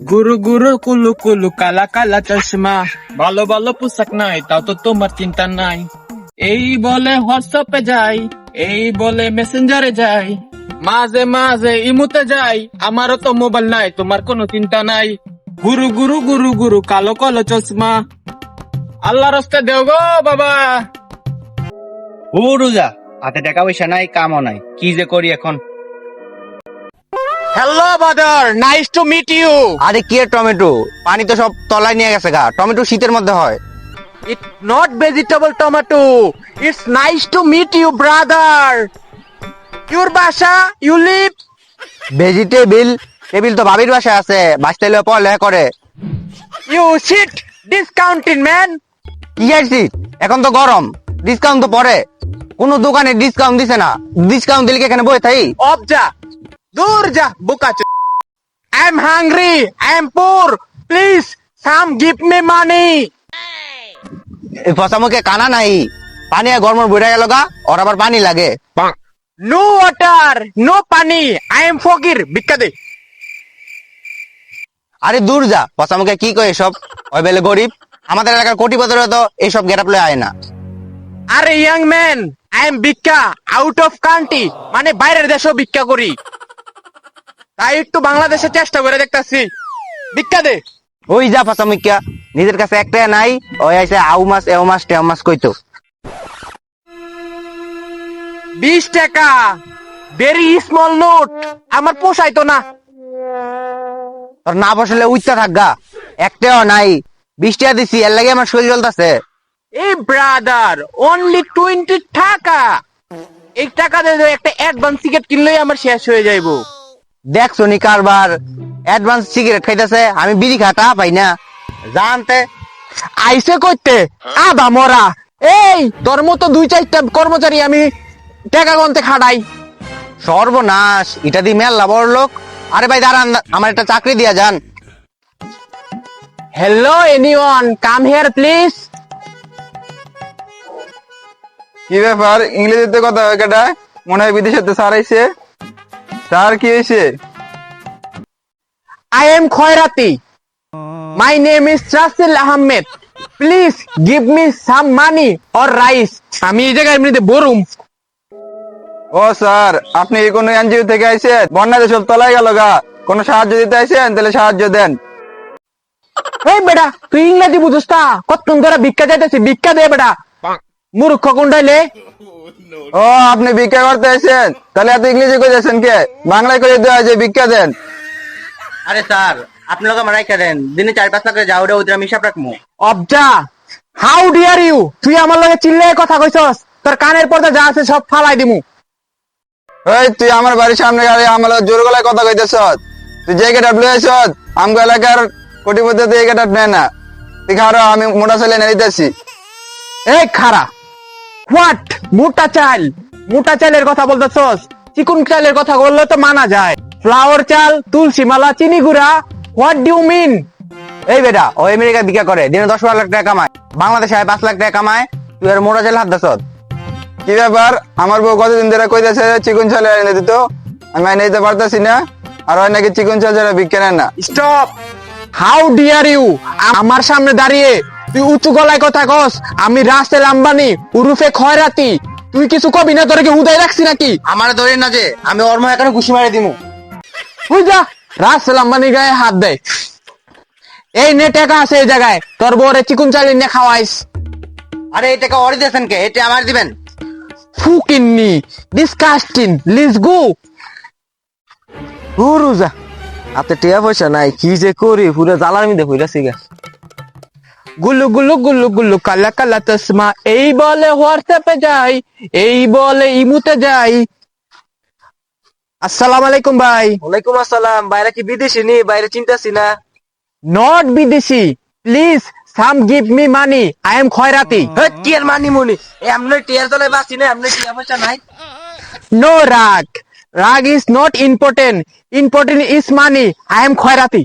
গুরু গুরু কুলু কুলু কালা কালা চশমা, ভালো ভালো পোশাক নাই তাও তো তোমার চিন্তা নাই। এই বলে হোয়াটসঅ্যাপে যাই, এই বলে মেসেঞ্জারে যাই, মাঝে মাঝে ইমুতে যাই, আমারও তো মোবাইল নাই তোমার কোনো চিন্তা নাই। গুরু গুরু গুরু গুরু কালো কালো চশমা, আল্লাহ রাস্তা দেও গো বাবা। ও রোজা, হাতে টাকা পয়সা নাই, কামও নাই, কি যে করি এখন। Hello brother, nice to meet you. আরে কি টমেটো, পানি তো সব তলায় নিয়ে গেছে গা। টমেটো শীতের মধ্যে হয়। It's not vegetable tomato. It's nice to meet you, brother. Your basha, you live. Vegetable table তো ভাবির বাসায় আছে, বাঁচতে পড়ালেখা করে। You shit. Discounting, man. কি আইছি, এখন তো গরম, ডিসকাউন্ট তো পরে। কোন দোকানে ডিসকাউন্ট দিছে না, ডিসকাউন্ট দিলে কি এখানে বসে থাই? Obja. Durja. Bukachu. I'm hungry. I'm poor. Please, some give me money. এই ফসা মুখে কানা নাই, পানি আর গরম বইরা গেল গা, ওর আবার পানি লাগে। No water. No pani. I am fogir. Bikade. আরে দূর যা, ফসা মুখে কি কয় সব, ওই বেলে গরিব। আমাদের এলাকার কোটিপতিরা তো এইসব গেট আপ লয়ে আয় না। আরে young man, I am ভিক্ষা out of country. মানে বাইরের দেশেও ভিক্ষা করি। তাই একটু বাংলাদেশে চেষ্টা করে দেখতাছি। ভিক্ষা দে। ওই যা ফসা মুখিয়া, নিজের কাছে একটা নাই, ওই আইসে আউ মাছ এও মাছ টেও মাছ কইতো। 20 টাকা, ভেরি স্মল নোট, আমার পোষাইতো না। তোর না বসলে উচ্চা থাকগা, একটাও নাই। 20 টাকা দিছি, এর লাগে আমার শরীর জ্বলতাছে। এই ব্রাদার, অনলি 20 টাকা। এই টাকা দিয়ে একটা অ্যাডভান্স টিকেট কিনলেই আমার শেষ হয়ে যাইবো। দেখছো নি কারবার, অ্যাডভান্স সিগারেট খাইতেছে, আমি বিড়ি খাটা পাই না জানতে। আইসে কইতে আদা মরা। এই তোর মতো 2-4টা কর্মচারী আমি টাকা গন্তে খাটাই। সর্বনাশ, এটা দি মেলা বড় লোক। আরে ভাই দাঁড়ান, আমার একটা চাকরি দিয়া যান। Hello anyone, come here please. কি ব্যাপার, ইংরেজিতে কথা হয় কেটা? মনে হয় বিদেশেতে স্যার আইছে। স্যার কি হয়েছে? I am Khoirati. My name is Rasil Ahmed. Please give me some money or rice. আমি এই জায়গায় এমনিতে বরুম। ও স্যার, আপনি এই কোন এনজিও থেকে আইছেন? বন্যাতে সব তলায় গেল গা, কোন সাহায্য দিতে আইছেন? তাহলে সাহায্য দেন। এই বেটা, তুই ইংরেজি বুঝছ না? কতক্ষণ ধরে ভিক্ষা চাইতেছি, ভিক্ষা দে বেটা। মূর্খ কোনটাইলে? ও, আপনি ভিক্ষা করতে আইছেন? তাহলে এত ইংরেজি কইতেছেন কে? বাংলায় করে দেওয়া যে ভিক্ষা দেন। আরে স্যার, আপনি লোক আমার রাইখা দেন, দিনে 4-5 লাখ করে যাও, ওটা আমি হিসাব রাখবো। অবজা, হাউ ডিয়ার ইউ? তুই আমার লগে চিল্লায় কথা কইছস? তোর কানের পর্দা যা আছে সব ফালাই দিমু। ওই তুই আমার বাড়ির সামনে গাড়ি আমার জোর গলায় কথা কইতেছ? তুই যে গেট আপনি আইছ, আমগো এলাকার কোটিপতি এই গেট আপ নেয় না। তুই খারো, আমি মোটা ছেলে নিতেছি। এই খারা, হোয়াট? মোটা চাল? মোটা চালের কথা বলতেছস? চিকুন চালের কথা বললে তো মানা যায়। ফ্লাওয়ার চাল, তুলসী মালা, চিনি গুড়া, হোয়াট ডু ইউ মিন? এই বেটা, ও আমেরিকা ভিক্ষা করে, দিনে 10-12 লাখ টাকা কামায়, বাংলাদেশে 5 লাখ টাকা কামায়। তুই আর মোটা চাল হাত দাস। কি ব্যাপার, আমার বউ কতদিন ধরে কইতেছে চিকন চাল এনে দিত, আমি এনে দিতে পারতেছি না। আর হয় নাকি চিকন চাল যারা ভিক্ষা নেন না। স্টপ! How dare you? আমার সামনে দাঁড়িয়ে তুই উঁচু গলায় কথা কস? আমি রাসেল আম্বানি উরুফে খয়রাতি। তুই কিছু কবি না? তোরে কি হুদাই রাখছি নাকি? আমার ধরে না যে, আমি ওর মা এখানে ঘুষি মারি দিমু। বুঝ যা, রাসেল আম্বানি গায়ে হাত দেয়। এই নে টাকা আছে এই জায়গায়, তোর বউরে চিকুন চালিয়ে নে খাওয়াইস। আরে এই টাকা ওরই দিয়েছেন কে? এটা আমার দিবেন। ফুকিন্নি, ডিসকাস্টিং, লিটস গো। রোজা, হাতে টিয়া পয়সা নাই, কি যে করি, পুরো জ্বালার মধ্যে হইরাছি গা। গুল্লু গুল্লু গুল্লু গুল্লু কালা কালা চশমা, এই বলে হোয়াটসঅ্যাপে যাই, এই বলে ইমুতে যাই। আসসালামু আলাইকুম ভাই। ওয়ালাইকুম আসসালাম। বাইরে কি বিদেশি নি? বাইরে চিন্তাছি না। নট বিদেশি, please some give me money, I am খয়রাতি। টিয়ার মানি মুনি, এমনি টিয়ার তলে বাঁচি না, এমনি টিয়া পয়সা নাই। নো রাগ, রাগ is not important, important is money, I am খয়রাতি।